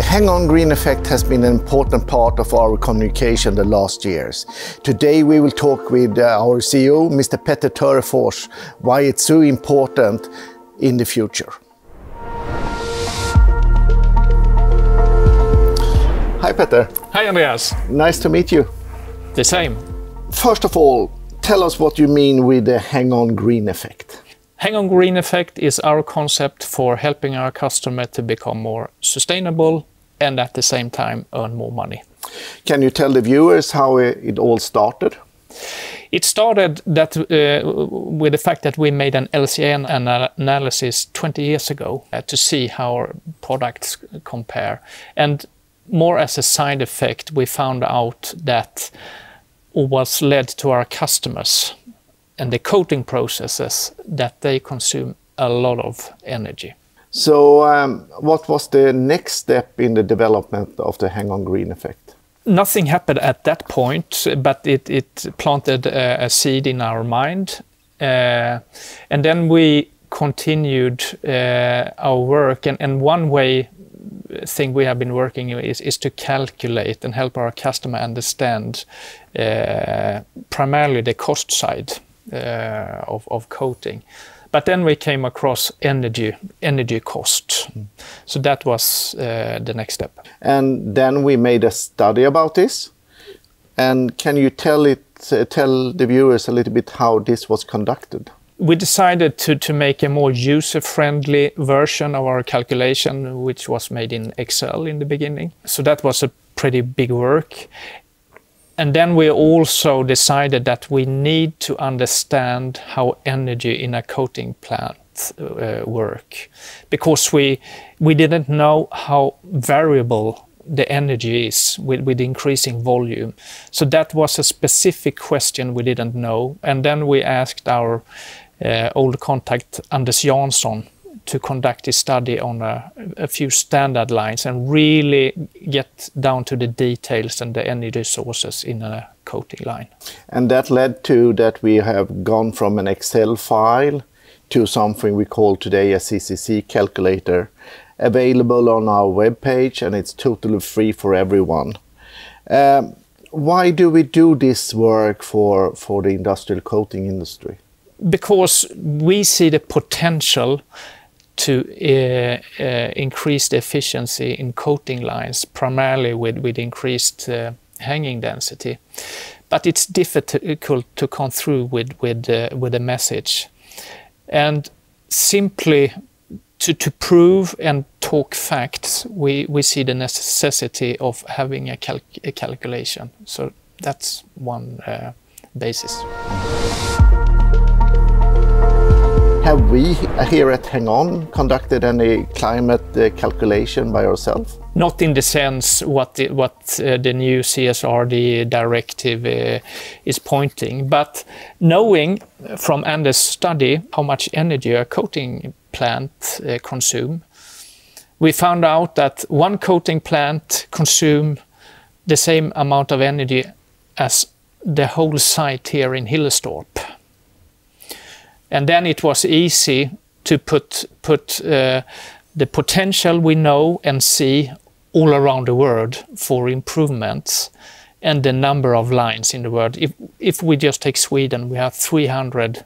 The HangOn green effect has been an important part of our communication the last years. Today we will talk with our CEO, Mr. Petter Törefors, why it's so important in the future. Hi Petter. Hi Andreas. Nice to meet you. The same. First of all, tell us what you mean with the HangOn green effect. HangOn green effect is our concept for helping our customer to become more sustainable and at the same time earn more money. Can you tell the viewers how it all started? It started with the fact that we made an LCA analysis 20 years ago to see how our products compare. And more as a side effect, we found out that was led to our customers and the coating processes that they consume a lot of energy. So what was the next step in the development of the HangOn green effect? Nothing happened at that point, but it planted a seed in our mind. And then we continued our work. And one thing we have been working is to calculate and help our customer understand primarily the cost side of coating. But then we came across energy cost. So that was the next step. And then we made a study about this. And can you tell the viewers a little bit how this was conducted? We decided to make a more user-friendly version of our calculation, which was made in Excel in the beginning. So that was a pretty big work. And then we also decided that we need to understand how energy in a coating plant work, because we didn't know how variable the energy is with increasing volume. So that was a specific question we didn't know. And then we asked our old contact Anders Jansson to conduct a study on a few standard lines and really get down to the details and the energy sources in a coating line. And that led to that we have gone from an Excel file to something we call today a CCC calculator, available on our webpage, and it's totally free for everyone. Why do we do this work for the industrial coating industry? Because we see the potential to increase the efficiency in coating lines, primarily with increased hanging density. But it's difficult to come through with the message. And simply to prove and talk facts, we see the necessity of having a calculation. So that's one basis. Have we here at HangOn conducted any climate calculation by ourselves? Not in the sense what the new CSRD directive is pointing, but knowing from Anders' study how much energy a coating plant consumes, we found out that one coating plant consumes the same amount of energy as the whole site here in Hillerstorp. And then it was easy to put the potential we know and see all around the world for improvements and the number of lines in the world. If we just take Sweden, we have 300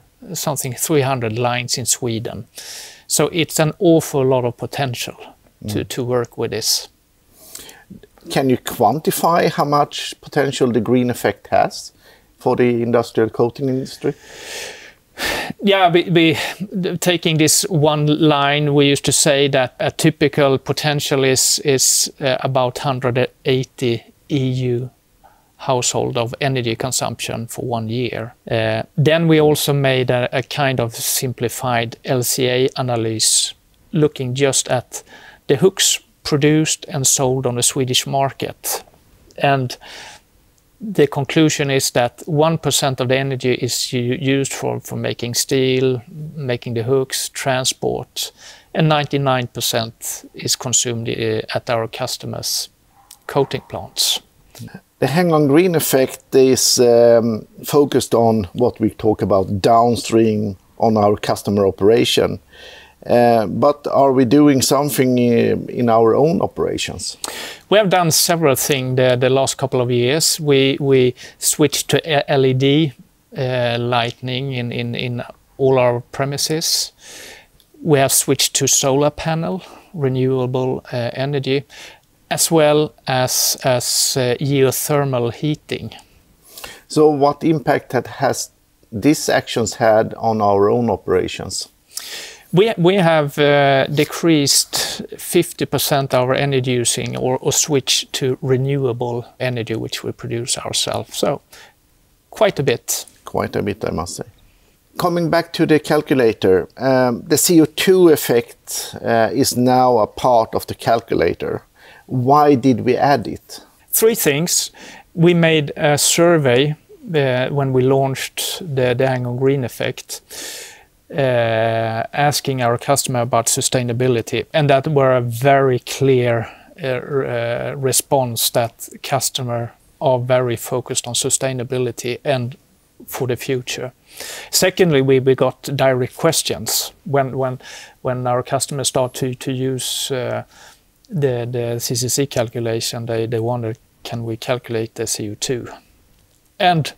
lines in Sweden. So it's an awful lot of potential to work with this. Can you quantify how much potential the green effect has for the industrial coating industry? Yeah, taking this one line, we used to say that a typical potential is about 180 EU household of energy consumption for 1 year. Then we also made a kind of simplified LCA analysis, looking just at the hooks produced and sold on the Swedish market. And the conclusion is that 1% of the energy is used for making steel, making the hooks, transport, and 99% is consumed at our customers' coating plants. The HangOn green effect is focused on what we talk about downstream on our customer operation. But are we doing something in our own operations? We have done several things the last couple of years. We switched to LED lighting in all our premises. We have switched to solar panel, renewable energy, as well as geothermal heating. So what impact has these actions had on our own operations? We have decreased 50% our energy using or switched to renewable energy, which we produce ourselves. So quite a bit. Quite a bit, I must say. Coming back to the calculator, the CO2 effect is now a part of the calculator. Why did we add it? Three things. We made a survey when we launched the HangOn Green Effect, asking our customer about sustainability, and that were a very clear response that customers are very focused on sustainability and for the future. Secondly, we got direct questions when our customers start to use the CCC calculation. They wonder, can we calculate the CO2? And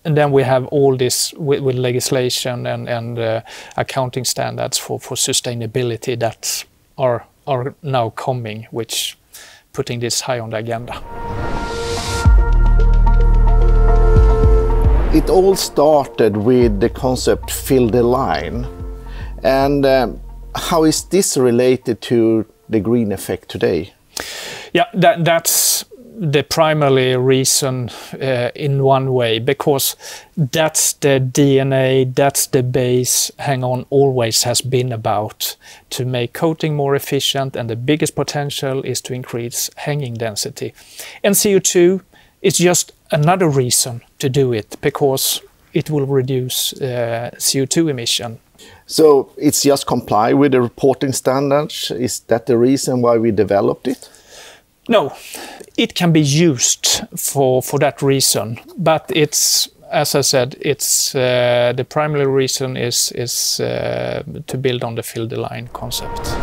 then we have all this with legislation and accounting standards for sustainability that are now coming, which putting this high on the agenda. It all started with the concept "fill the line." And how is this related to the green effect today? Yeah, that's the primary reason in one way, because that's the DNA, that's the base HangOn always has been about, to make coating more efficient, and the biggest potential is to increase hanging density. And CO2 is just another reason to do it, because it will reduce CO2 emission. So it's just comply with the reporting standards? Is that the reason why we developed it? No, it can be used for that reason, but it's, as I said, it's the primary reason is to build on the fill the line concept.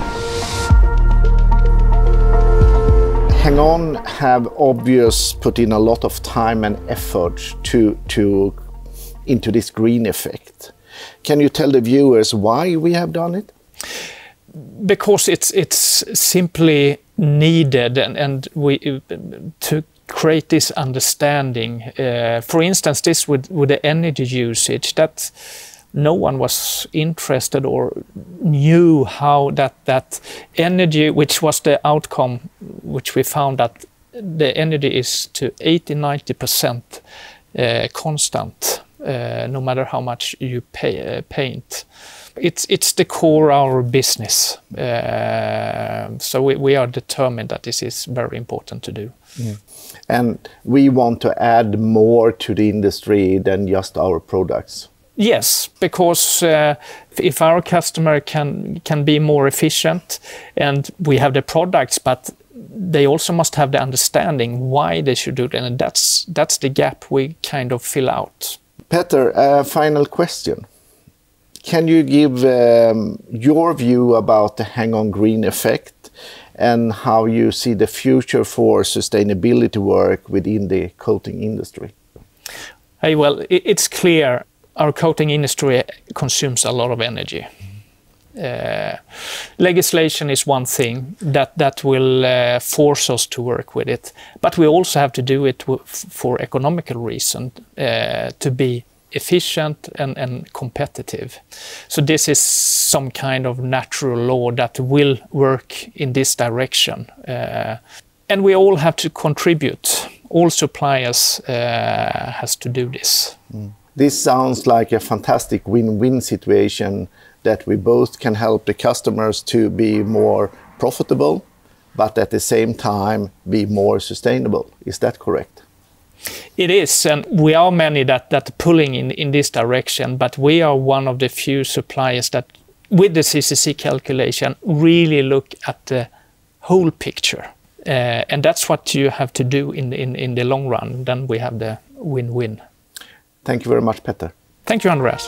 HangOn have obviously put in a lot of time and effort into this green effect. Can you tell the viewers why we have done it? Because it's simply needed, and we to create this understanding. For instance, this with the energy usage, that no one was interested or knew how that energy, which was the outcome, which we found that the energy is to 80–90% constant, no matter how much you paint. It's the core of our business. So we are determined that this is very important to do. Mm. And we want to add more to the industry than just our products. Yes, because if our customer can be more efficient, and we have the products, but they also must have the understanding why they should do it, and that's the gap we kind of fill out. Petter, a final question. Can you give your view about the HangOn Green Effect and how you see the future for sustainability work within the coating industry? Hey, well, it's clear our coating industry consumes a lot of energy. Legislation is one thing that will force us to work with it, but we also have to do it for economical reason, to be efficient and competitive. So this is some kind of natural law that will work in this direction. And we all have to contribute. All suppliers has to do this. Mm. This sounds like a fantastic win-win situation, that we both can help the customers to be more profitable, but at the same time be more sustainable. Is that correct? It is, and we are many that pulling in this direction, but we are one of the few suppliers that, with the CCC calculation, really look at the whole picture. And that's what you have to do in the long run. Then we have the win-win. Thank you very much, Petter. Thank you, Andreas.